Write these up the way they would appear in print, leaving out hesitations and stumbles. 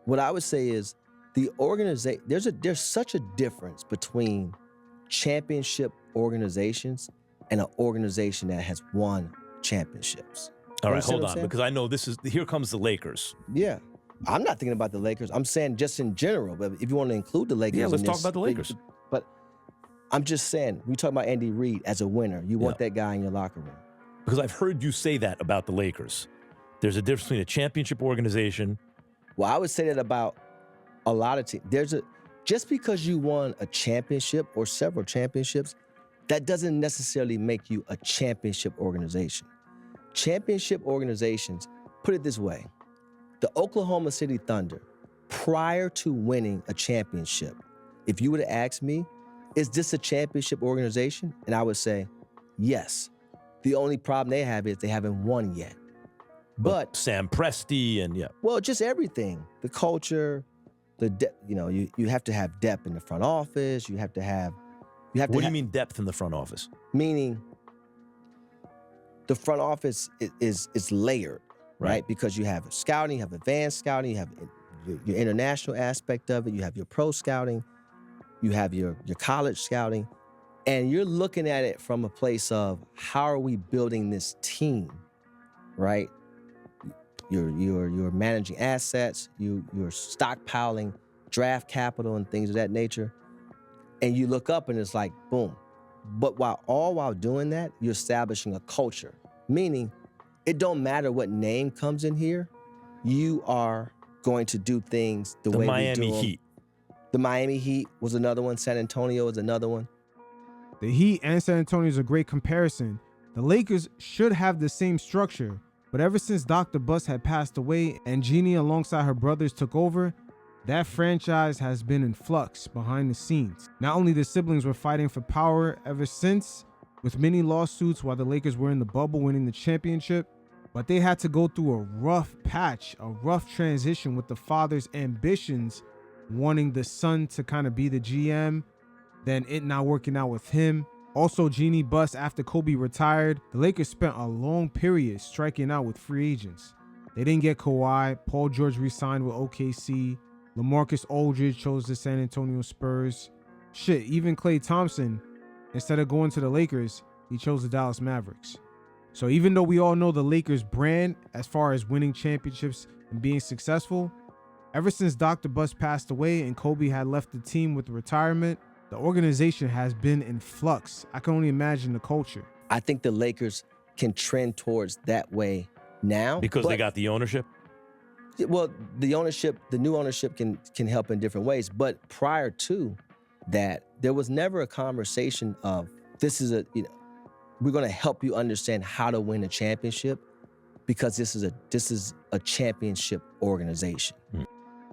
What I would say is the organization. There's such a difference between championship organizations and an organization that has won championships. All right, Understand hold what I'm on, saying? because I know here comes the Lakers. Yeah. I'm not thinking about the Lakers. I'm saying just in general. But if you want to include the Lakers, Yeah, let's in talk this, about the Lakers. But I'm just saying, we talk about Andy Reid as a winner. You want that guy in your locker room. Because I've heard you say that about the Lakers. There's a difference between a championship organization. Well, I would say that about a lot of teams. Just because you won a championship or several championships, that doesn't necessarily make you a championship organization. Championship organizations, put it this way, the Oklahoma City Thunder, prior to winning a championship, if you would have asked me, is this a championship organization? And I would say, yes. The only problem they have is they haven't won yet. But Sam Presti and well, just everything, the culture, you have to have depth in the front office. What do you mean depth in the front office? Meaning the front office is layered, right? Because you have scouting, you have advanced scouting, you have your international aspect of it, you have your pro scouting, you have your college scouting, and you're looking at it from a place of how are we building this team, right? You're managing assets, you're stockpiling draft capital and things of that nature, and you look up and it's like boom. But while doing that, you're establishing a culture, meaning it don't matter what name comes in here, you are going to do things the way we do Miami them. Heat. The Miami Heat was another one. San Antonio is another one. The Heat and San Antonio is a great comparison. The Lakers should have the same structure, but ever since Dr. Bus had passed away and Jeanie alongside her brothers took over, that franchise has been in flux behind the scenes. Not only the siblings were fighting for power ever since, with many lawsuits while the Lakers were in the bubble winning the championship, but they had to go through a rough patch, a rough transition with the father's ambitions, wanting the son to kind of be the GM, then it not working out with him. Also, Jeanie bust after Kobe retired. The Lakers spent a long period striking out with free agents. They didn't get Kawhi. Paul George re-signed with OKC. LaMarcus Aldridge chose the San Antonio Spurs. Shit, even Klay Thompson, instead of going to the Lakers, he chose the Dallas Mavericks. So even though we all know the Lakers brand as far as winning championships and being successful, ever since Dr. Bus passed away and Kobe had left the team with retirement, the organization has been in flux. I can only imagine the culture. I think the Lakers can trend towards that way now. Because they got the ownership? Well, the new ownership can help in different ways. But prior to that, there was never a conversation of we're going to help you understand how to win a championship because this is a championship organization.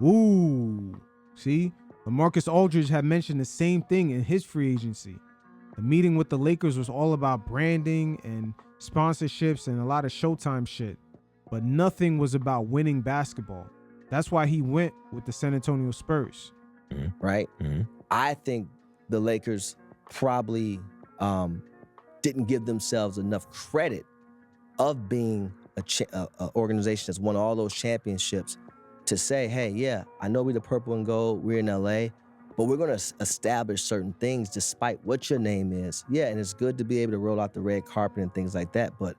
Ooh, see? LaMarcus Aldridge had mentioned the same thing in his free agency. The meeting with the Lakers was all about branding and sponsorships and a lot of Showtime shit, but nothing was about winning basketball. That's why he went with the San Antonio Spurs. Right? I think the Lakers probably didn't give themselves enough credit of being a organization that's won all those championships to say, hey, yeah, I know we're the purple and gold, we're in LA, but we're going to establish certain things despite what your name is. Yeah, and it's good to be able to roll out the red carpet and things like that, but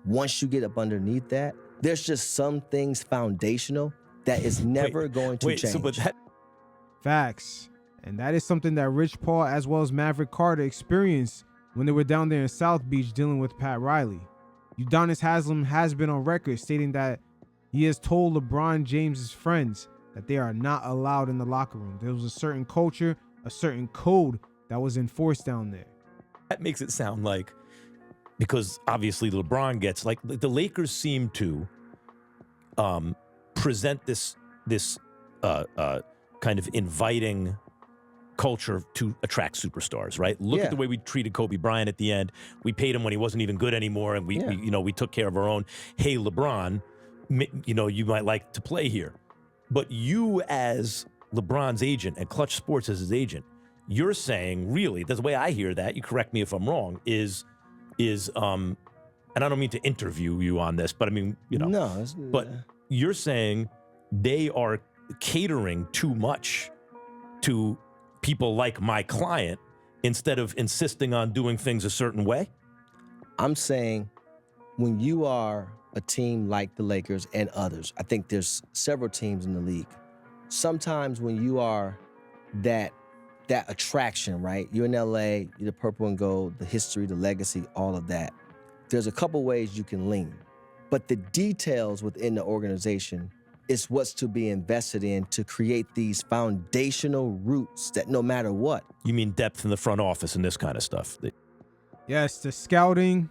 once you get up underneath that, there's just some things foundational that is never going to change. Facts. And that is something that Rich Paul as well as Maverick Carter experienced when they were down there in South Beach dealing with Pat Riley. Udonis Haslem has been on record stating that he has told LeBron James's friends that they are not allowed in the locker room. There was a certain culture, a certain code that was enforced down there. That makes it sound like, because obviously LeBron gets, like the Lakers seem to present this kind of inviting culture to attract superstars, right? Look at the way we treated Kobe Bryant at the end. We paid him when he wasn't even good anymore, and we took care of our own. Hey, LeBron, you might like to play here. But you as LeBron's agent and Clutch Sports as his agent, you're saying, really, that's the way I hear that, you correct me if I'm wrong, is and I don't mean to interview you on this, but I mean, but you're saying they are catering too much to people like my client instead of insisting on doing things a certain way? I'm saying when you are a team like the Lakers and others, I think there's several teams in the league. Sometimes when you are that attraction, right? You're in LA, you're the purple and gold, the history, the legacy, all of that. There's a couple ways you can lean. But the details within the organization is what's to be invested in to create these foundational roots that no matter what. You mean depth in the front office and this kind of stuff? Yes, the scouting.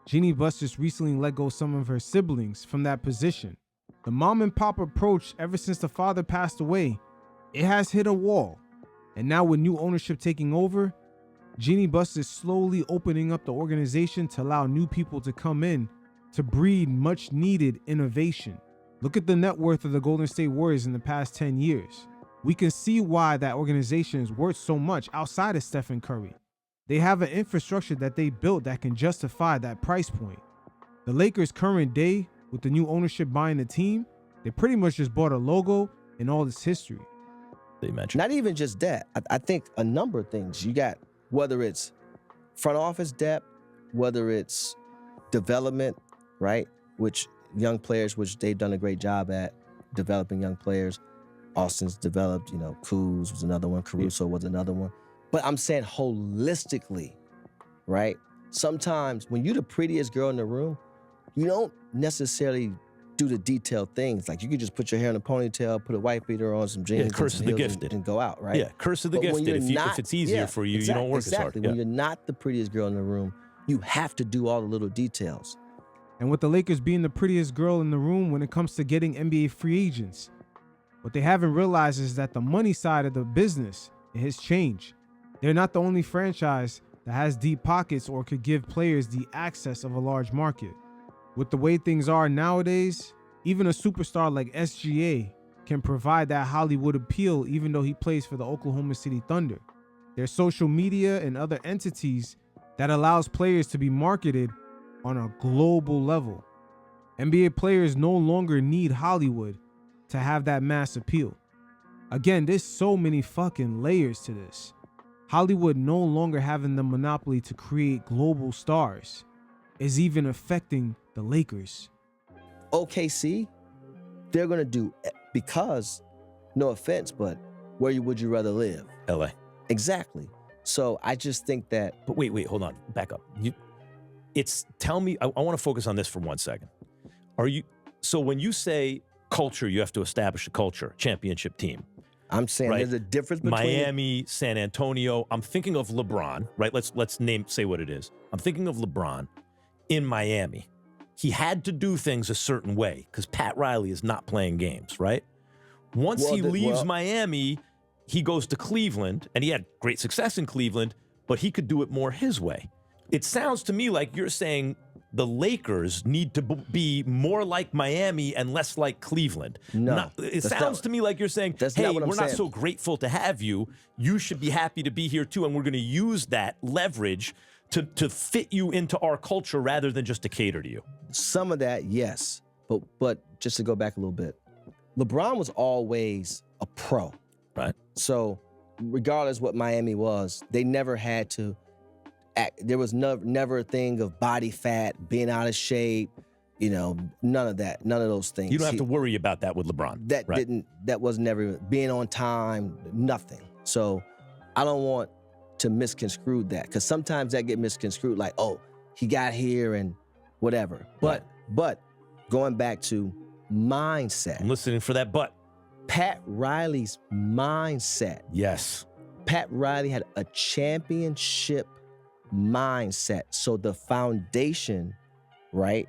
Jeanie Buss just recently let go some of her siblings from that position. The mom and pop approach ever since the father passed away, it has hit a wall. And now with new ownership taking over, Jeanie Buss is slowly opening up the organization to allow new people to come in to breed much needed innovation. Look at the net worth of the Golden State Warriors in the past 10 years. We can see why that organization is worth so much outside of Stephen Curry. They have an infrastructure that they built that can justify that price point. The Lakers' current day, with the new ownership buying the team, they pretty much just bought a logo and all its history. They mentioned. Not even just that. I think a number of things. You got, whether it's front office depth, whether it's development, right? Which young players, which they've done a great job at developing young players. Austin's developed, Kuz was another one, Caruso was another one. But I'm saying holistically, right? Sometimes when you're the prettiest girl in the room, you don't necessarily do the detailed things. Like you could just put your hair in a ponytail, put a white beater on, some jeans, curse of the gifted, and go out, right? Yeah, curse of the gifted. If it's easier for you, you don't work as hard. Exactly. When you're not the prettiest girl in the room, you have to do all the little details. And with the Lakers being the prettiest girl in the room when it comes to getting NBA free agents, what they haven't realized is that the money side of the business, it has changed. They're not the only franchise that has deep pockets or could give players the access of a large market. With the way things are nowadays, even a superstar like SGA can provide that Hollywood appeal even though he plays for the Oklahoma City Thunder. There's social media and other entities that allows players to be marketed on a global level. NBA players no longer need Hollywood to have that mass appeal. Again, there's so many fucking layers to this. Hollywood no longer having the monopoly to create global stars is even affecting the Lakers. OKC, they're going to do, because, no offense, but where would you rather live? LA. Exactly. So I just think that. But wait, hold on. Back up. Tell me, I want to focus on this for 1 second. So when you say culture, you have to establish a culture, championship team. I'm saying right? There's a difference between Miami, San Antonio. I'm thinking of LeBron, right? Let's say what it is. I'm thinking of LeBron in Miami. He had to do things a certain way because Pat Riley is not playing games, right? Once he leaves Miami, he goes to Cleveland, and he had great success in Cleveland, but he could do it more his way. It sounds to me like you're saying the Lakers need to be more like Miami and less like Cleveland. No. It sounds to me like you're saying, hey, we're not so grateful to have you. You should be happy to be here too, and we're going to use that leverage to fit you into our culture rather than just to cater to you. Some of that, yes. But just to go back a little bit, LeBron was always a pro. Right. So regardless what Miami was, they never had to there was never a thing of body fat, being out of shape, none of that, none of those things. You don't have to worry about that with LeBron. That was never being on time, nothing. So I don't want to misconstrue that because sometimes that get misconstrued like, oh, he got here and whatever. But going back to mindset. I'm listening for that but. Pat Riley's mindset. Yes. Pat Riley had a championship mindset. So the foundation, right?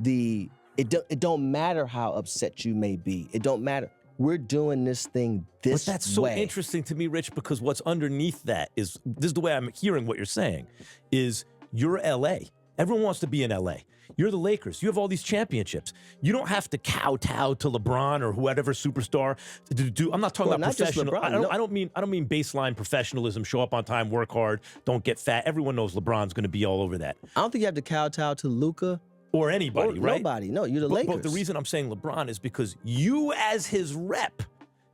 It don't matter how upset you may be. It don't matter. We're doing this thing this way. But that's so interesting to me, Rich, because what's underneath that is, this is the way I'm hearing what you're saying, is you're LA. Everyone wants to be in LA. You're the Lakers. You have all these championships. You don't have to kowtow to LeBron or whatever superstar to do. I'm not talking about professional. LeBron, I don't mean baseline professionalism. Show up on time, work hard, don't get fat. Everyone knows LeBron's going to be all over that. I don't think you have to kowtow to Luka or anybody, right? Nobody. No, you're the Lakers. But the reason I'm saying LeBron is because you, as his rep,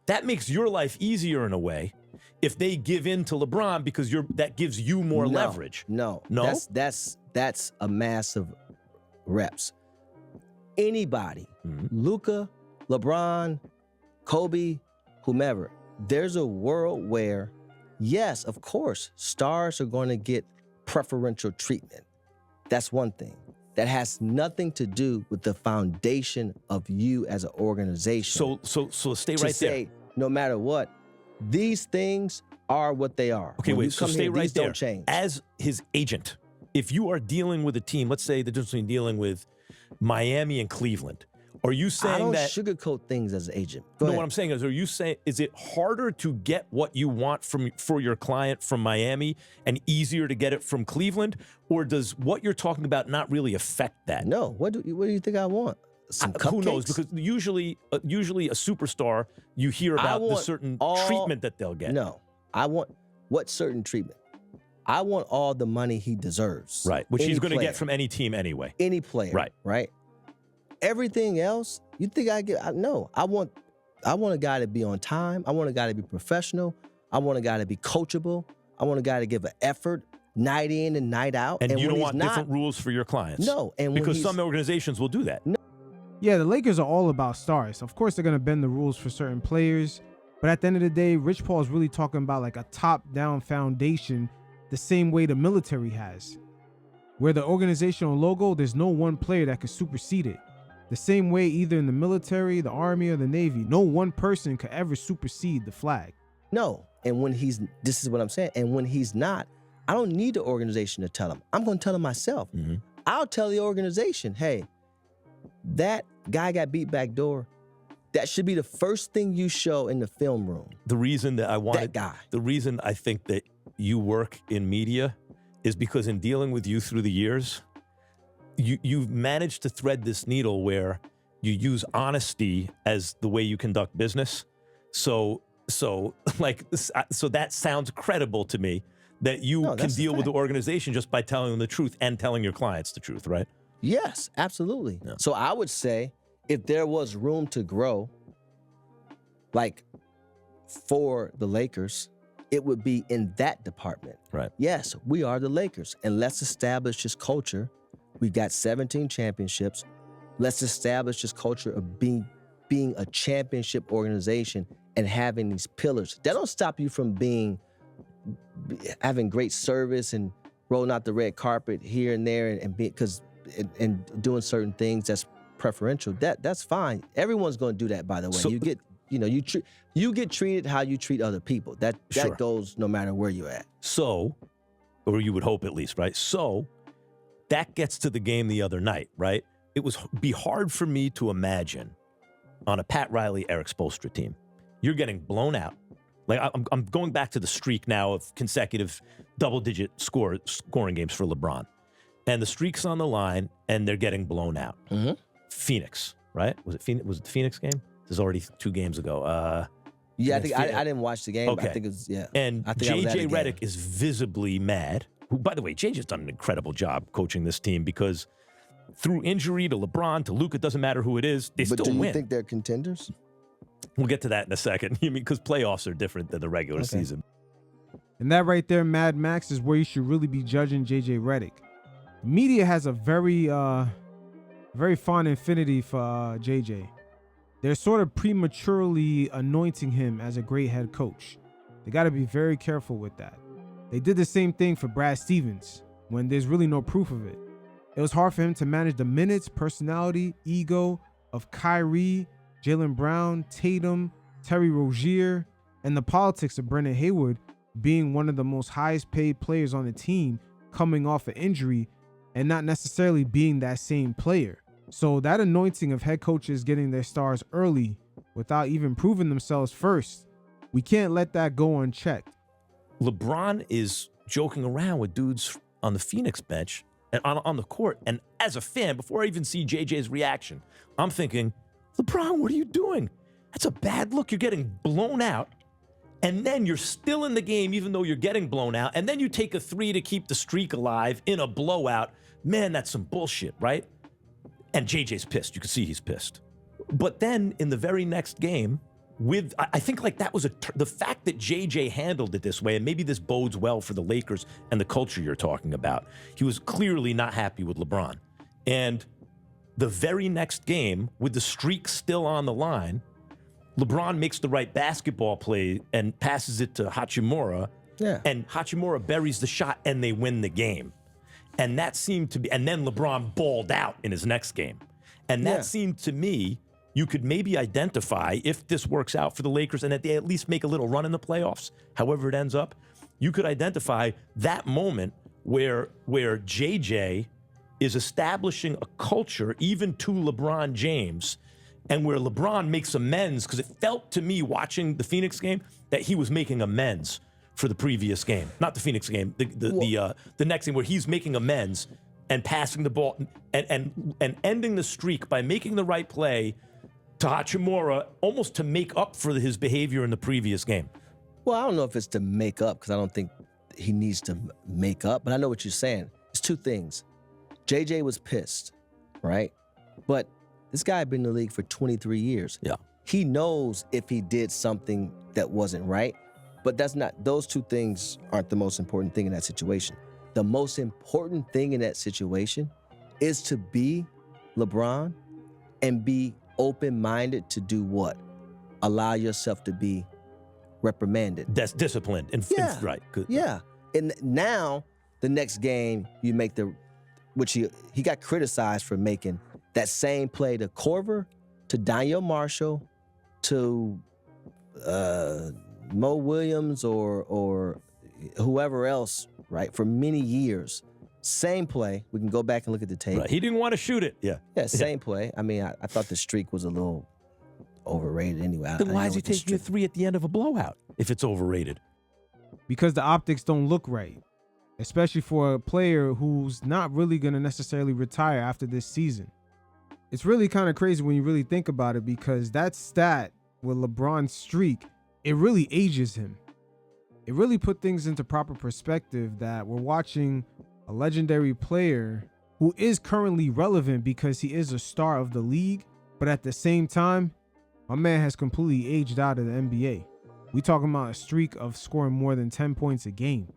that makes your life easier in a way. If they give in to LeBron because that gives you more leverage. No. That's a massive reps. Anybody, Luka, LeBron, Kobe, whomever, there's a world where, yes, of course, stars are going to get preferential treatment. That's one thing. That has nothing to do with the foundation of you as an organization. So stay right there. No matter what, these things are what they are. Okay, when wait, so stay right there. Don't change. As his agent, if you are dealing with a team, let's say the difference between dealing with Miami and Cleveland, are you saying that— I don't sugarcoat things as an agent. Go ahead. What I'm saying is it harder to get what you want for your client from Miami and easier to get it from Cleveland? Or does what you're talking about not really affect that? No. What do you think I want? Who knows? Because usually a superstar, you hear about the certain treatment that they'll get. No. I want what certain treatment? I want all the money he deseres. Right. Which he's going to get from any team anyway. Any player. Right. Right. Everything else, you think I get? No. I want a guy to be on time. I want a guy to be professional. I want a guy to be coachable. I want a guy to give an effort night in and night out. And you don't want different rules for your clients. No. And because some organizations will do that. No. Yeah, the Lakers are all about stars. Of course, they're going to bend the rules for certain players. But at the end of the day, Rich Paul is really talking about like a top-down foundation, the same way the military has. Where the organizational logo, there's no one player that could supersede it. The same way either in the military, the army, or the navy, no one person could ever supersede the flag. No. And this is what I'm saying. And when he's not, I don't need the organization to tell him. I'm going to tell him myself. Mm-hmm. I'll tell the organization, hey, that guy got beat back door. That should be the first thing you show in the film room. The reason that I wanted— that guy. The reason I think that you work in media is because in dealing with you through the years, you've managed to thread this needle where you use honesty as the way you conduct business. So that sounds credible to me that you can deal with the organization just by telling them the truth and telling your clients the truth, right? Yes, absolutely. Yeah. So I would say if there was room to grow, like for the Lakers, it would be in that department. Right. Yes, we are the Lakers, and let's establish this culture. We've got 17 championships. Let's establish this culture of being a championship organization and having these pillars. That don't stop you from having great service and rolling out the red carpet here and there and doing certain things that's preferential. That's fine. Everyone's going to do that, by the way. So, you get treated how you treat other people. That goes no matter where you're at. So, or you would hope at least, right? So that gets to the game the other night, right? It would be hard for me to imagine on a Pat Riley, Eric Spoelstra team, you're getting blown out. Like I'm going back to the streak now of consecutive double-digit scoring games for LeBron. And the streak's on the line, and they're getting blown out. Mm-hmm. Phoenix, right? Was it the Phoenix game? This is already 2 games ago. I think I didn't watch the game. Okay. But I think it was, yeah. And JJ Redick is visibly mad. Who, by the way, JJ's done an incredible job coaching this team because through injury to LeBron, to Luka, doesn't matter who it is, they still win. But do you think they're contenders? We'll get to that in a second. Because playoffs are different than the regular season. And that right there, Mad Max, is where you should really be judging JJ Redick. Media has a very fond affinity for JJ. They're sort of prematurely anointing him as a great head coach. They got to be very careful with that. They did the same thing for Brad Stevens when there's really no proof of it. It was hard for him to manage the minutes, personality, ego of Kyrie, Jaylen Brown, Tatum, Terry Rozier, and the politics of Brendan Haywood being one of the most highest paid players on the team coming off an injury and not necessarily being that same player. So that anointing of head coaches getting their stars early without even proving themselves first, we can't let that go unchecked. LeBron is joking around with dudes on the Phoenix bench and on the court. And as a fan, before I even see JJ's reaction, I'm thinking, LeBron, what are you doing? That's a bad look. You're getting blown out. And then you're still in the game, even though you're getting blown out. And then you take a 3 to keep the streak alive in a blowout. Man, that's some bullshit, right? And JJ's pissed. You can see he's pissed. But then in the very next game, I think like that was the fact that JJ handled it this way, and maybe this bodes well for the Lakers and the culture you're talking about. He was clearly not happy with LeBron. And the very next game, with the streak still on the line, LeBron makes the right basketball play and passes it to Hachimura. Yeah. And Hachimura buries the shot, and they win the game. And that seemed to be, and then LeBron balled out in his next game. And that seemed to me, you could maybe identify, if this works out for the Lakers and that they at least make a little run in the playoffs, however it ends up, you could identify that moment where JJ is establishing a culture even to LeBron James, and where LeBron makes amends, because it felt to me watching the Phoenix game that he was making amends for the previous game. Not the Phoenix game, the next game, where he's making amends and passing the ball and ending the streak by making the right play to Hachimura, almost to make up for his behavior in the previous game. Well, I don't know if it's to make up, because I don't think he needs to make up, but I know what you're saying. It's two things. JJ was pissed, right? But this guy had been in the league for 23 years. Yeah. He knows if he did something that wasn't right, but those two things aren't the most important thing in that situation. The most important thing in that situation is to be LeBron and be open-minded to do what? Allow yourself to be reprimanded. That's disciplined. Right. Good. Yeah. And now, the next game, you make which he got criticized for making that same play to Korver, to Daniel Marshall, to Mo Williams or whoever else, right, for many years. Same play. We can go back and look at the tape. Right. He didn't want to shoot it. Yeah. Yeah, same play. I mean, I thought the streak was a little overrated anyway. Then why is he taking a three at the end of a blowout if it's overrated? Because the optics don't look right, especially for a player who's not really going to necessarily retire after this season. It's really kind of crazy when you really think about it, because that stat with LeBron's streak, it really ages him. It really put things into proper perspective that we're watching a legendary player who is currently relevant because he is a star of the league, but at the same time, my man has completely aged out of the NBA. We talking about a streak of scoring more than 10 points a game.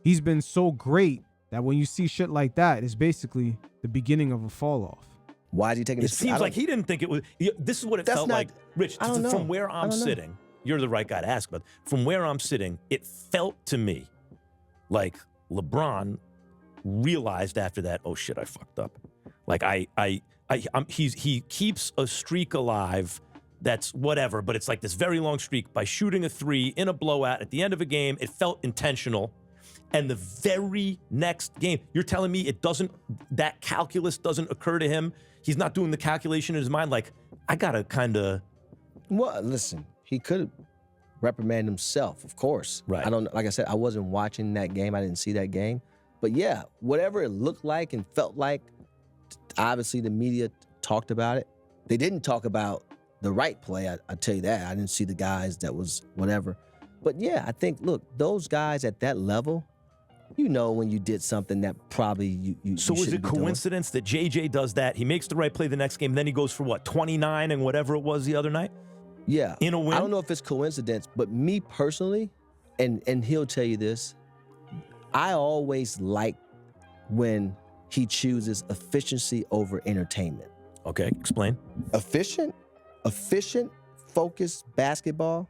He's been so great that when you see shit like that, it's basically the beginning of a fall off. Why is he taking it? It seems like he didn't think it was. This is what it felt like. Rich, from where I'm sitting, you're the right guy to ask about. From where I'm sitting, it felt to me like LeBron realized after that, oh shit, I fucked up. Like he keeps a streak alive. That's whatever, but it's like this very long streak by shooting a three in a blowout at the end of a game. It felt intentional. And the very next game, you're telling me that calculus doesn't occur to him? He's not doing the calculation in his mind like, I gotta kind of... Well, listen, he could reprimand himself, of course. Right. Like I said, I wasn't watching that game. I didn't see that game. But yeah, whatever it looked like and felt like, obviously the media talked about it. They didn't talk about the right play, I tell you that. I didn't see the guys that was whatever. But yeah, I think, look, those guys at that level, you know when you did something that probably you So is it coincidence that JJ does that? He makes the right play the next game, then he goes for what, 29 and whatever it was the other night? Yeah. In a win? I don't know if it's coincidence, but me personally, and he'll tell you this, I always like when he chooses efficiency over entertainment. Okay, explain. Efficient, focused basketball,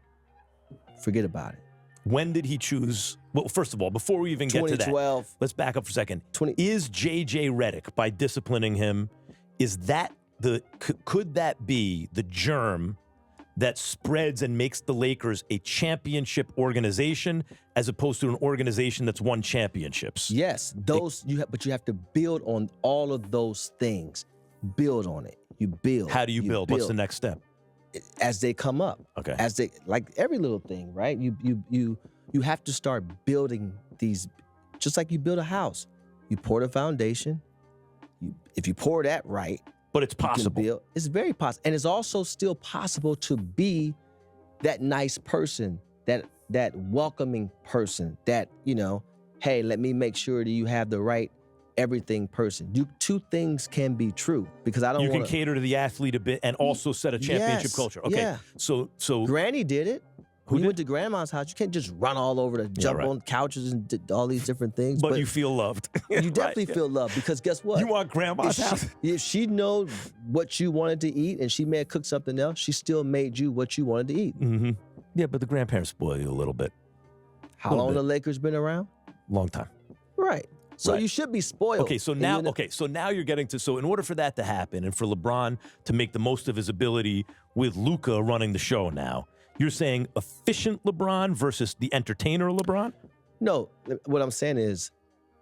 forget about it. When did he choose? Well, first of all, before we even get to that, 2012. let's back up for a second. Is JJ Redick, by disciplining him, could that be the germ that spreads and makes the Lakers a championship organization as opposed to an organization that's won championships? Yes, but you have to build on all of those things. Build on it. You build. How do you build? What's the next step? As they come up. Okay. As they, like every little thing, right? You have to start building these, just like you build a house. You pour the foundation. If you pour that right, but it's possible. It's very possible, and it's also still possible to be that nice person, that welcoming person. That hey, let me make sure that you have the right everything person. Two things can be true because I don't. You can cater to the athlete a bit and also set a championship culture. Okay, yeah. So Granny did it. Who When you did? went to grandma's house, you can't just run all over to jump right. on couches and all these different things. But you feel loved. You definitely feel loved because guess what? You want grandma's house? If she know what you wanted to eat and she may have cooked something else, she still made you what you wanted to eat. Mm-hmm. Yeah, but the grandparents spoil you a little bit. How long the Lakers been around? Long time. Right. So Right. you should be spoiled. Okay, so now, you're getting to, so in order for that to happen and for LeBron to make the most of his ability with Luka running the show now, you're saying efficient LeBron versus the entertainer LeBron? No, what I'm saying is,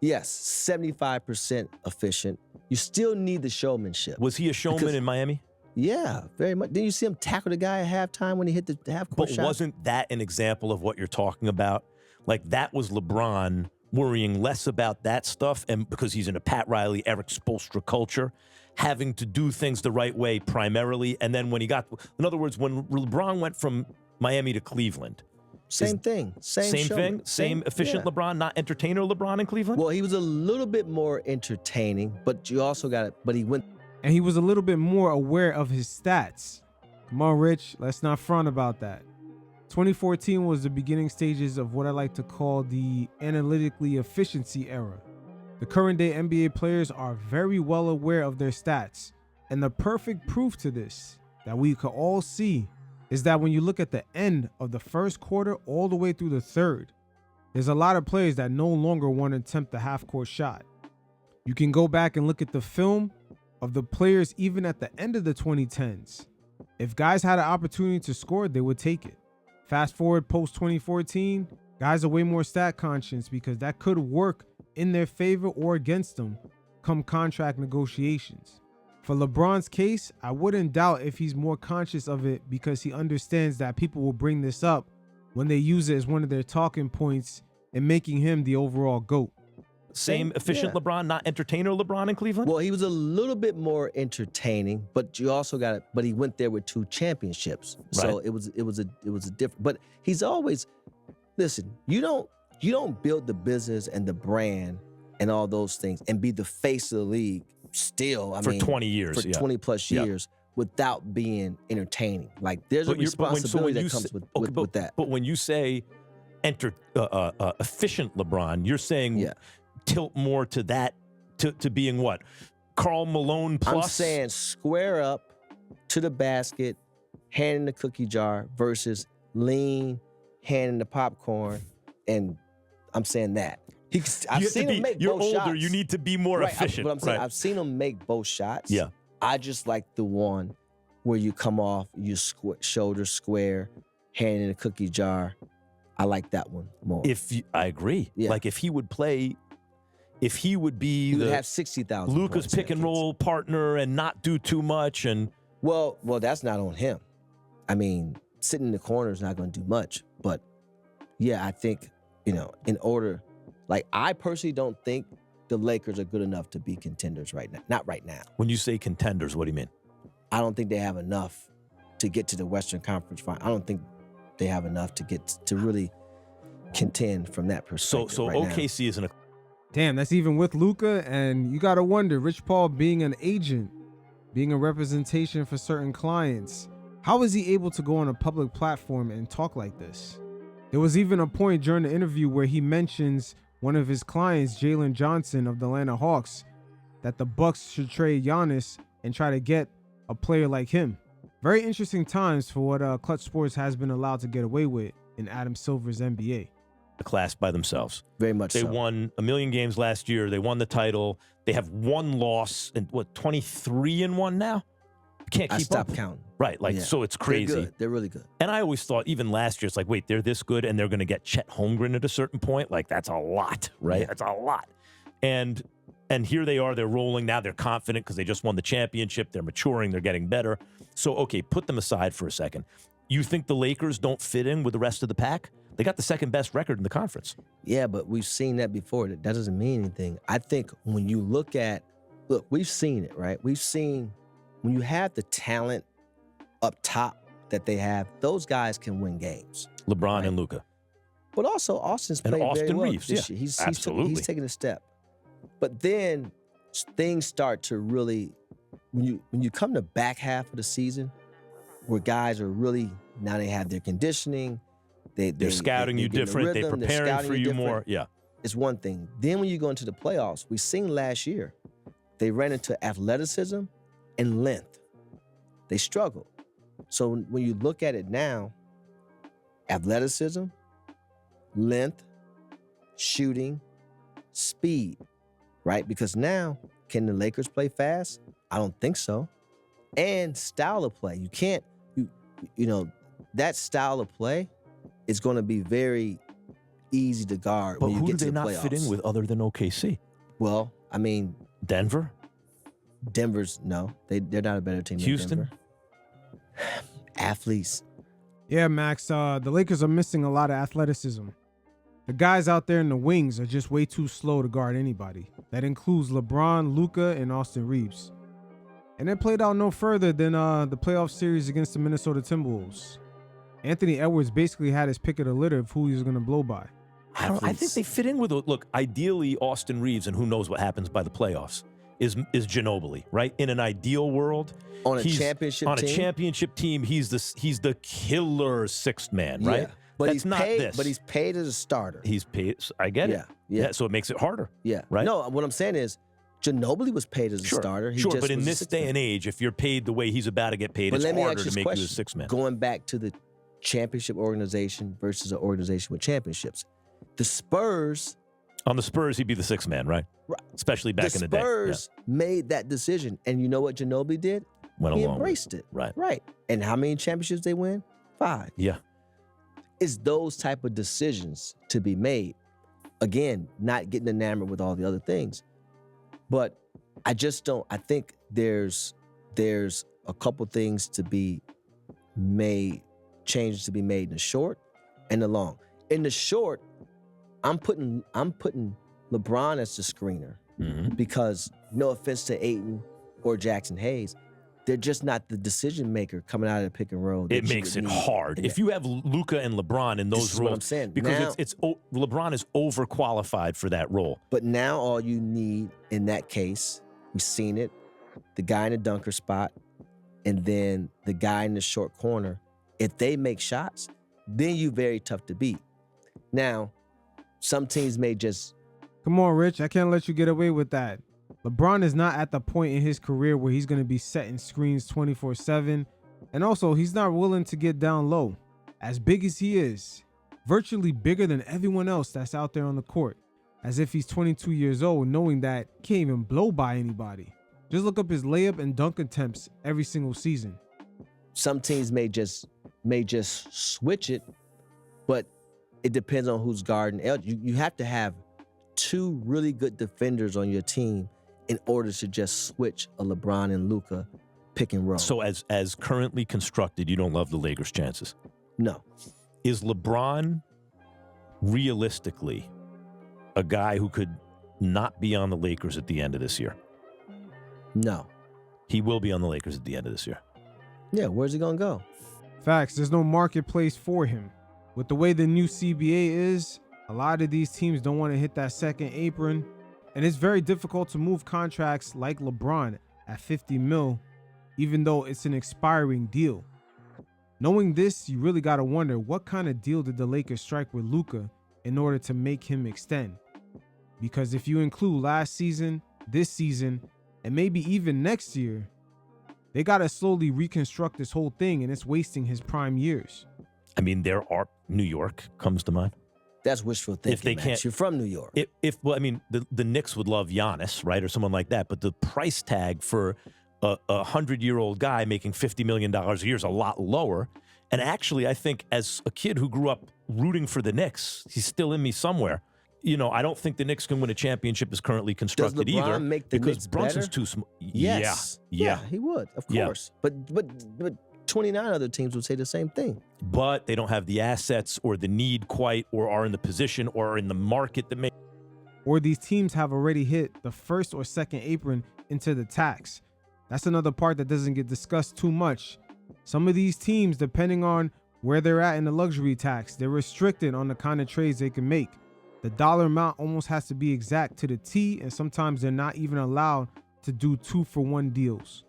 yes, 75% efficient. You still need the showmanship. Was he a showman in Miami? Yeah, very much. Didn't you see him tackle the guy at halftime when he hit the half-court shot? But wasn't that an example of what you're talking about? Like, that was LeBron worrying less about that stuff, and because he's in a Pat Riley, Eric Spoelstra culture, having to do things the right way primarily, and then when he got, in other words, when LeBron went from Miami to Cleveland, Same thing. Same thing, same efficient yeah. LeBron, not entertainer LeBron in Cleveland? Well, he was a little bit more entertaining, but you also got it. But he went. And he was a little bit more aware of his stats. Come on, Rich, let's not front about that. 2014 was the beginning stages of what I like to call the analytically efficiency era. The current day NBA players are very well aware of their stats. And the perfect proof to this that we could all see is that when you look at the end of the first quarter all the way through the third, there's a lot of players that no longer want to attempt the half-court shot. You can go back and look at the film of the players even at the end of the 2010s. If guys had an opportunity to score, they would take it. Fast forward post 2014, guys are way more stat conscious because that could work in their favor or against them come contract negotiations. For LeBron's case, I wouldn't doubt if he's more conscious of it because he understands that people will bring this up when they use it as one of their talking points in making him the overall GOAT. Same efficient LeBron, not entertainer LeBron in Cleveland? Well, he was a little bit more entertaining, but you also got it. But he went there with 2 championships, so Right. it was a different. But he's always listen. You don't build the business and the brand and all those things and be the face of the league still. For 20 years, for yeah. 20 plus Yeah. years without being entertaining. Like there's a responsibility that comes with that. But when you say efficient LeBron, you're saying tilt more to that, to being what? Karl Malone plus? I'm saying square up to the basket, hand in the cookie jar versus lean, hand in the popcorn, and I'm saying that. I've seen him make you're both older, shots. You need to be more efficient. But I'm saying right. I've seen him make both shots. Yeah. I just like the one where you come off, you shoulder square, hand in the cookie jar. I like that one more. I agree. Yeah. Like if he would play, if he would be you would have 60,000. Luka's pick and roll partner and not do too much, and well, that's not on him. I mean, sitting in the corner is not going to do much. But yeah, I think in order, like I personally don't think the Lakers are good enough to be contenders right now. Not right now. When you say contenders, what do you mean? I don't think they have enough to get to the Western Conference Final. I don't think they have enough to get to really contend from that perspective. So right OKC isn't a. Damn, that's even with Luka, and you gotta wonder, Rich Paul being an agent, being a representation for certain clients, how is he able to go on a public platform and talk like this? There was even a point during the interview where he mentions one of his clients, Jalen Johnson of the Atlanta Hawks, that the Bucks should trade Giannis and try to get a player like him. Very interesting times for what Clutch Sports has been allowed to get away with in Adam Silver's NBA. A class by themselves. Very much They so. won 1 million games last year. They won the title. They have one loss and 23-1 now? Can't keep I stopped up. counting. Right, so it's crazy. They're good. They're really good. And I always thought, even last year, it's like, wait, they're this good and they're going to get Chet Holmgren at a certain point? Like, that's a lot, right? Yeah. That's a lot. And here they are, they're rolling. Now they're confident because they just won the championship. They're maturing. They're getting better. So, okay, put them aside for a second. You think the Lakers don't fit in with the rest of the pack? They got the second best record in the conference. Yeah, but we've seen that before. That doesn't mean anything. I think when you look, we've seen it, right? We've seen when you have the talent up top that they have, those guys can win games. LeBron Right. and Luka. But also, Austin's And played Austin very well Reeves, this yeah, year. He's absolutely. He's taking a step. But then things start to really, when you come to back half of the season, where guys are really, now they have their conditioning, they're scouting you different, they're preparing for you more. Yeah. It's one thing. Then when you go into the playoffs, we seen last year, they ran into athleticism and length. They struggled. So when you look at it now, athleticism, length, shooting, speed, right? Because now, can the Lakers play fast? I don't think so. And style of play. You can't, you know, that style of play is going to be very easy to guard but when you who get do to they the not playoffs. fit in with other than OKC? Well, I mean, Denver? Denver's, no. They're not a better team Houston? than Denver. Athletes. Yeah, Max, the Lakers are missing a lot of athleticism. The guys out there in the wings are just way too slow to guard anybody. That includes LeBron, Luka, and Austin Reeves. And it played out no further than the playoff series against the Minnesota Timberwolves. Anthony Edwards basically had his pick of the litter of who he was going to blow by. I think they fit in with look, ideally Austin Reeves, and who knows what happens by the playoffs, is Ginobili, right? In an ideal world, On a championship team, he's the killer sixth man, right? Yeah. But That's he's not paid, this. But he's paid as a starter. He's paid. I get it. Yeah. So it makes it harder. Yeah. Right? No, what I'm saying is Ginobili was paid as a starter. Sure, but in this day and age, if you're paid the way he's about to get paid, it's harder to make you a sixth man. Going back to the championship organization versus an organization with championships. The Spurs... On the Spurs, he'd be the sixth man, right? Especially back in the day. The Spurs made that decision. And you know what Ginobili did? He embraced it. Right. And how many championships they win? 5. Yeah. It's those type of decisions to be made. Again, not getting enamored with all the other things. But I just don't, I think there's a couple things to be made, changes to be made in the short and the long. In the short, I'm putting LeBron as the screener because no offense to Ayton or Jackson Hayes, they're just not the decision maker coming out of the pick and roll. It makes it hard. If you have Luka and LeBron in those roles, what I'm saying. Because now, LeBron is overqualified for that role. But now all you need in that case, we've seen it, the guy in the dunker spot, and then the guy in the short corner. If they make shots, then you're very tough to beat. Now, some teams may just... Come on, Rich. I can't let you get away with that. LeBron is not at the point in his career where he's going to be setting screens 24/7. And also, he's not willing to get down low. As big as he is, virtually bigger than everyone else that's out there on the court. As if he's 22 years old, knowing that he can't even blow by anybody. Just look up his layup and dunk attempts every single season. Some teams may just switch it, but it depends on who's guarding. You have to have 2 really good defenders on your team in order to just switch a LeBron and Luka pick and roll. So as currently constructed, you don't love the Lakers' chances? No. Is LeBron realistically a guy who could not be on the Lakers at the end of this year? No. He will be on the Lakers at the end of this year. Yeah, where's he going to go? Facts, there's no marketplace for him. With the way the new CBA is, a lot of these teams don't want to hit that second apron, and it's very difficult to move contracts like LeBron at $50 million, even though it's an expiring deal. Knowing this, you really got to wonder what kind of deal did the Lakers strike with Luka in order to make him extend? Because if you include last season, this season, and maybe even next year, they got to slowly reconstruct this whole thing, and it's wasting his prime years. I mean, New York comes to mind. That's wishful thinking. If they can't, you're from New York. The Knicks would love Giannis, right, or someone like that. But the price tag for a 100-year-old guy making $50 million a year is a lot lower. And actually, I think as a kid who grew up rooting for the Knicks, he's still in me somewhere. You know, I don't think the Knicks can win a championship as currently constructed Does LeBron either. make the because Knicks Brunson's better? too small. Yes. Yeah, he would, of course. But 29 other teams would say the same thing. But they don't have the assets or the need quite, or are in the position or are in the market that make. Or these teams have already hit the first or second apron into the tax. That's another part that doesn't get discussed too much. Some of these teams, depending on where they're at in the luxury tax, they're restricted on the kind of trades they can make. The dollar amount almost has to be exact to the T, and sometimes they're not even allowed to do 2-for-1 deals.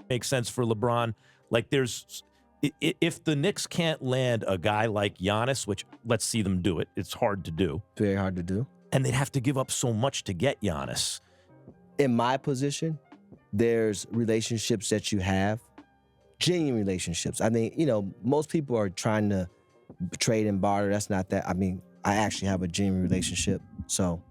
Makes sense for LeBron. Like if the Knicks can't land a guy like Giannis, which let's see them do it. It's hard to do. Very hard to do. And they'd have to give up so much to get Giannis. In my position, there's relationships that you have, genuine relationships. I mean, most people are trying to trade and barter. That's not that. I mean, I actually have a genuine relationship. So,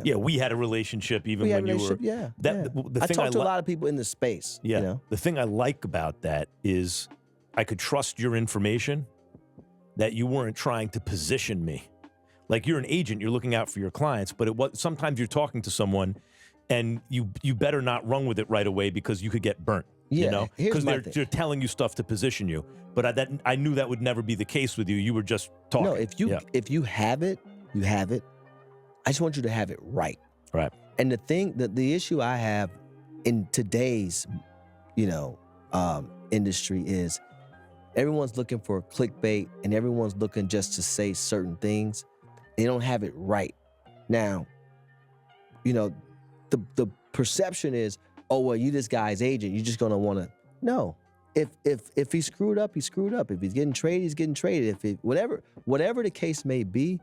yeah, we had a relationship even when you were. Yeah. The I thing talked to a lot of people in the space. Yeah. The thing I like about that is I could trust your information, that you weren't trying to position me. Like, you're an agent, you're looking out for your clients, but sometimes you're talking to someone and you better not run with it right away because you could get burnt. Yeah, because they're telling you stuff to position you. But I knew that would never be the case with you. You were just talking. No, if you have it, you have it. I just want you to have it right. Right. And the issue I have in today's, industry is everyone's looking for clickbait and everyone's looking just to say certain things. They don't have it right. Now, the perception is, oh, well, you this guy's agent. You're just gonna want to. No, if he screwed up, he screwed up. If he's getting traded, he's getting traded. Whatever the case may be,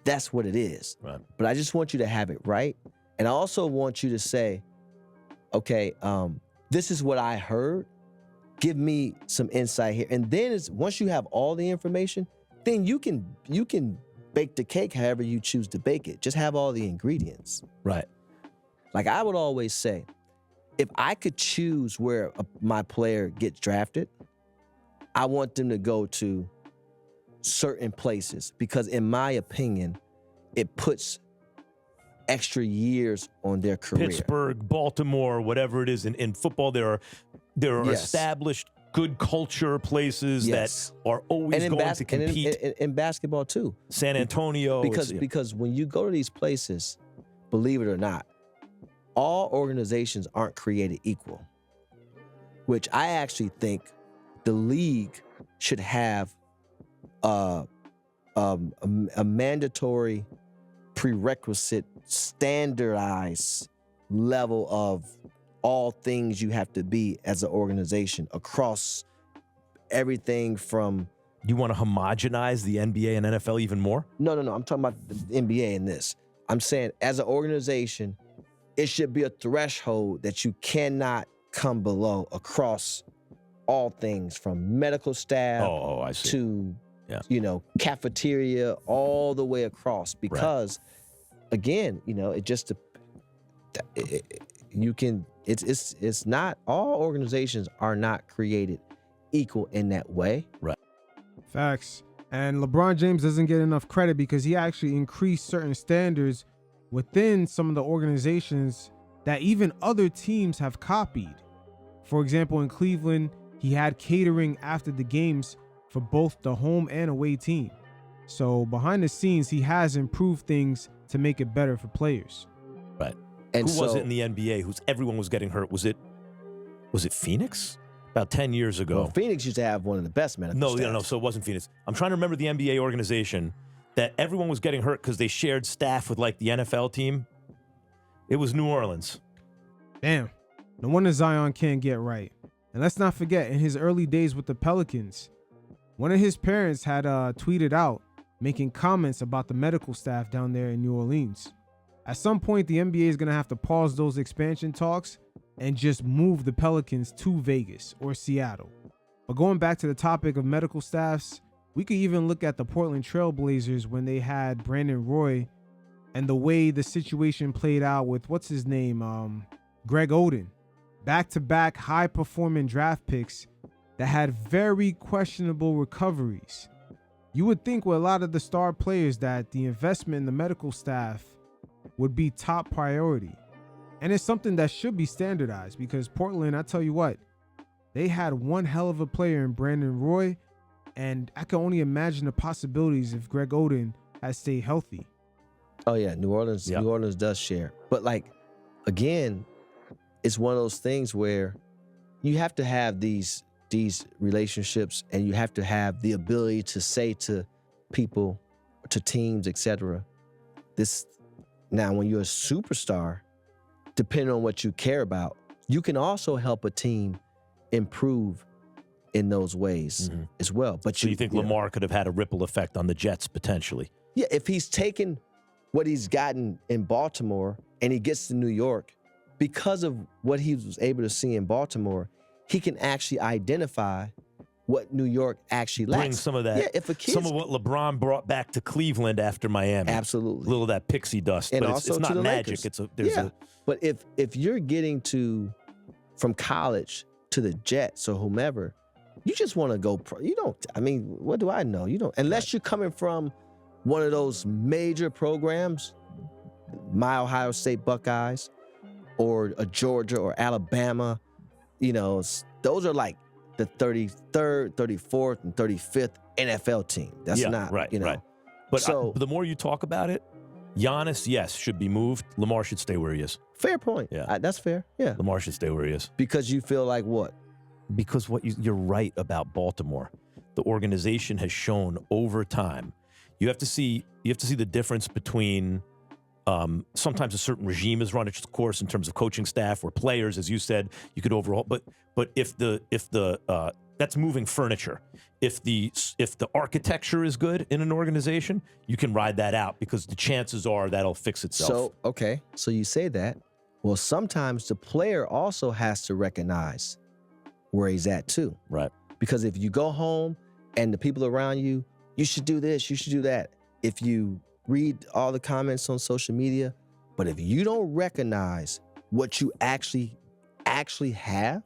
that's what it is. Right. But I just want you to have it right, and I also want you to say, okay, this is what I heard. Give me some insight here, and then once you have all the information, then you can bake the cake however you choose to bake it. Just have all the ingredients. Right. Like I would always say, if I could choose where my player gets drafted, I want them to go to certain places because, in my opinion, it puts extra years on their career. Pittsburgh, Baltimore, whatever it is. In football, there are Yes. established good culture places Yes. that are always going to compete. And in basketball too. San Antonio. Because when you go to these places, believe it or not, all organizations aren't created equal, which I actually think the league should have a mandatory prerequisite standardized level of all things you have to be as an organization across everything from. You want to homogenize the NBA and NFL even more? No. I'm talking about the NBA in this. I'm saying as an organization, it should be a threshold that you cannot come below across all things from medical staff I see. to, cafeteria, all the way across. Because, again, it just you can. It's not all organizations are not created equal in that way. Right. Facts. And LeBron James doesn't get enough credit because he actually increased certain standards within some of the organizations that even other teams have copied. For example, in Cleveland, he had catering after the games for both the home and away team. So behind the scenes, he has improved things to make it better for players. Right. And Who was it in the NBA everyone was getting hurt? Was it Phoenix? About 10 years ago. Well, Phoenix used to have one of the best medical staffs. No, so it wasn't Phoenix. I'm trying to remember the NBA organization that everyone was getting hurt because they shared staff with like the NFL team. It was New Orleans. Damn. No wonder Zion can't get right. And let's not forget, in his early days with the Pelicans, one of his parents had tweeted out making comments about the medical staff down there in New Orleans. At some point, the NBA is going to have to pause those expansion talks and just move the Pelicans to Vegas or Seattle. But going back to the topic of medical staffs, we could even look at the Portland Trail Blazers when they had Brandon Roy and the way the situation played out with, what's his name, Greg Oden. Back-to-back high-performing draft picks that had very questionable recoveries. You would think with a lot of the star players that the investment in the medical staff would be top priority. And it's something that should be standardized because Portland, I tell you what, they had one hell of a player in Brandon Roy, and I can only imagine the possibilities if Greg Oden has stayed healthy. Oh yeah, New Orleans does share. But like, again, it's one of those things where you have to have these relationships and you have to have the ability to say to people, to teams, etc., this now when you're a superstar, depending on what you care about, you can also help a team improve in those ways as well. But so you think Lamar could have had a ripple effect on the Jets potentially? Yeah, if he's taken what he's gotten in Baltimore and he gets to New York, because of what he was able to see in Baltimore, he can actually identify what New York actually lacks. Bring some of that. Yeah, if a kid's, some of what LeBron brought back to Cleveland after Miami. Absolutely. A little of that pixie dust. And but also it's not to the magic. Lakers. But if you're getting from college to the Jets or whomever, you just want to go pro. You don't, I mean, what do I know? You don't, unless you're coming from one of those major programs, my Ohio State Buckeyes, or a Georgia or Alabama, those are like the 33rd, 34th, and 35th NFL team. That's not, right. But the more you talk about it, Giannis, yes, should be moved. Lamar should stay where he is. Fair point. Yeah. That's fair. Yeah. Lamar should stay where he is. Because you feel like what? Because you're right about Baltimore. The organization has shown over time. You have to see the difference between sometimes a certain regime is run its course in terms of coaching staff or players, as you said, you could overhaul. But if the that's moving furniture. If the architecture is good in an organization, you can ride that out because the chances are that'll fix itself. So you say that. Well, sometimes the player also has to recognize where he's at too. Right. Because if you go home and the people around you, you should do this, you should do that. If you read all the comments on social media, but if you don't recognize what you actually have,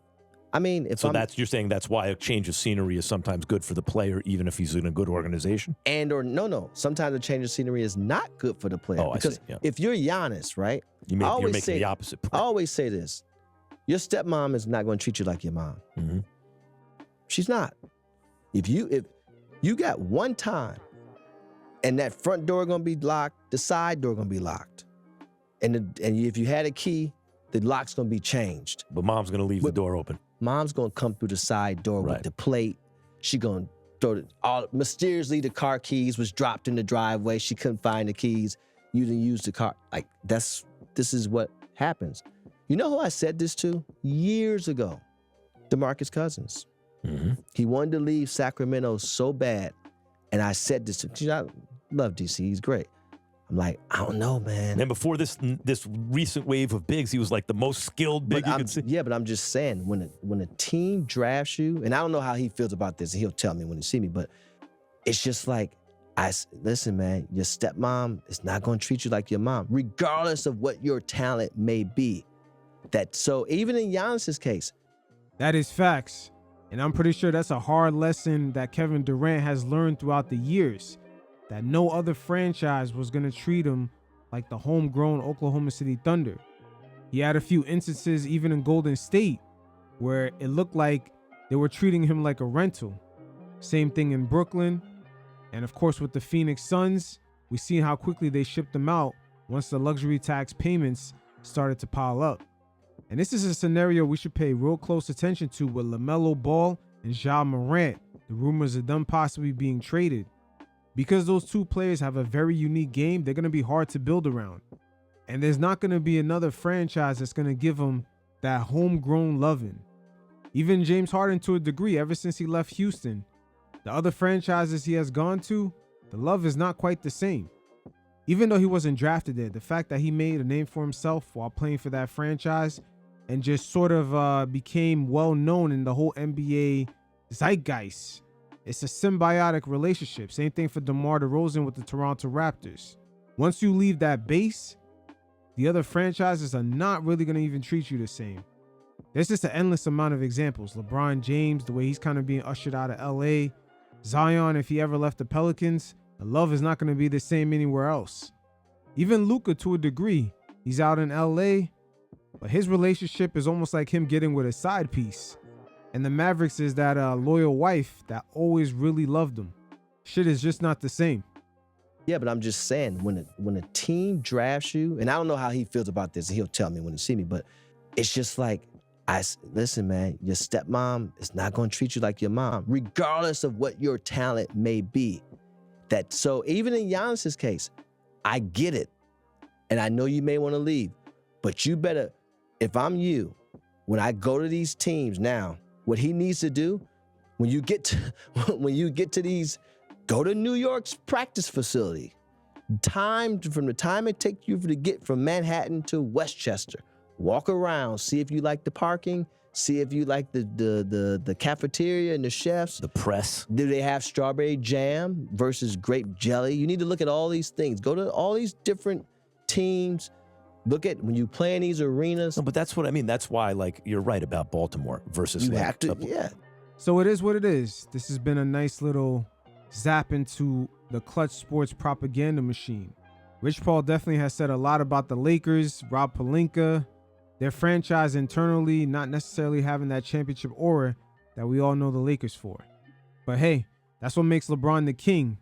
I mean, you're saying that's why a change of scenery is sometimes good for the player, even if he's in a good organization? No. Sometimes a change of scenery is not good for the player. Because if you're Giannis, right? You're making the opposite point. I always say this. Your stepmom is not going to treat you like your mom. Mm-hmm. She's not. If you got one time and that front door going to be locked, the side door going to be locked. And if you had a key, the lock's going to be changed. But mom's going to leave the door open. Mom's going to come through the side door with the plate. She going to throw mysteriously the car keys was dropped in the driveway. She couldn't find the keys. You didn't use the car. This is what happens. You know who I said this to years ago? DeMarcus Cousins. Mm-hmm. He wanted to leave Sacramento so bad. And I said this to him. I love DC. He's great. I'm like, I don't know, man. And before this recent wave of bigs, he was like the most skilled big you could see. Yeah, but I'm just saying, when a team drafts you, and I don't know how he feels about this, and he'll tell me when he see me, but it's just like, listen, man, your stepmom is not going to treat you like your mom, regardless of what your talent may be. So even in Giannis's case. That is facts. And I'm pretty sure that's a hard lesson that Kevin Durant has learned throughout the years, that no other franchise was going to treat him like the homegrown Oklahoma City Thunder. He had a few instances even in Golden State where it looked like they were treating him like a rental. Same thing in Brooklyn. And of course with the Phoenix Suns, we seen how quickly they shipped him out once the luxury tax payments started to pile up. And this is a scenario we should pay real close attention to with LaMelo Ball and Ja Morant, the rumors of them possibly being traded. Because those two players have a very unique game, they're going to be hard to build around. And there's not going to be another franchise that's going to give them that homegrown loving. Even James Harden, to a degree, ever since he left Houston, the other franchises he has gone to, the love is not quite the same. Even though he wasn't drafted there, the fact that he made a name for himself while playing for that franchise and just sort of became well known in the whole NBA zeitgeist. It's a symbiotic relationship. Same thing for DeMar DeRozan with the Toronto Raptors. Once you leave that base, the other franchises are not really going to even treat you the same. There's just an endless amount of examples. LeBron James, the way he's kind of being ushered out of LA. Zion, if he ever left the Pelicans, the love is not going to be the same anywhere else. Even Luka, to a degree, he's out in LA, but his relationship is almost like him getting with a side piece. And the Mavericks is that loyal wife that always really loved him. Shit is just not the same. Yeah, but I'm just saying, when a team drafts you, and I don't know how he feels about this, he'll tell me when he see me, but it's just like, listen, man, your stepmom is not going to treat you like your mom, regardless of what your talent may be. So even in Giannis's case, I get it. and I know you may want to leave, but you better, if I'm you, when I go to these teams now, what he needs to do, when you get to these, go to New York's practice facility. From the time it takes you to get from Manhattan to Westchester, walk around, see if you like the parking, see if you like the cafeteria and the chefs. The press. Do they have strawberry jam versus grape jelly? You need to look at all these things. Go to all these different teams. Look at when you play in these arenas. No, but that's what I mean. That's why, like, you're right about Baltimore versus You have to, yeah. So it is what it is. This has been a nice little zap into the Clutch Sports propaganda machine. Rich Paul definitely has said a lot about the Lakers, Rob Pelinka, their franchise internally not necessarily having that championship aura that we all know the Lakers for. But hey, that's what makes LeBron the king.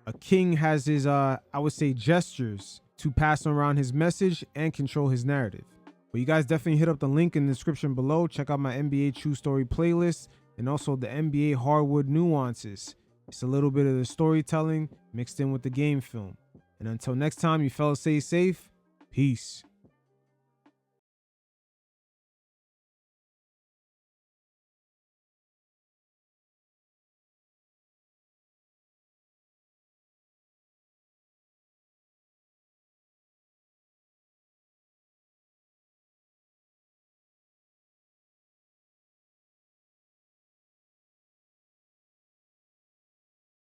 A king has his, I would say, gestures to pass around his message and control his narrative. But you guys definitely hit up the link in the description below. Check out my NBA True Story playlist and also the NBA Hardwood Nuances. It's a little bit of the storytelling mixed in with the game film. And until next time, you fellas stay safe. Peace.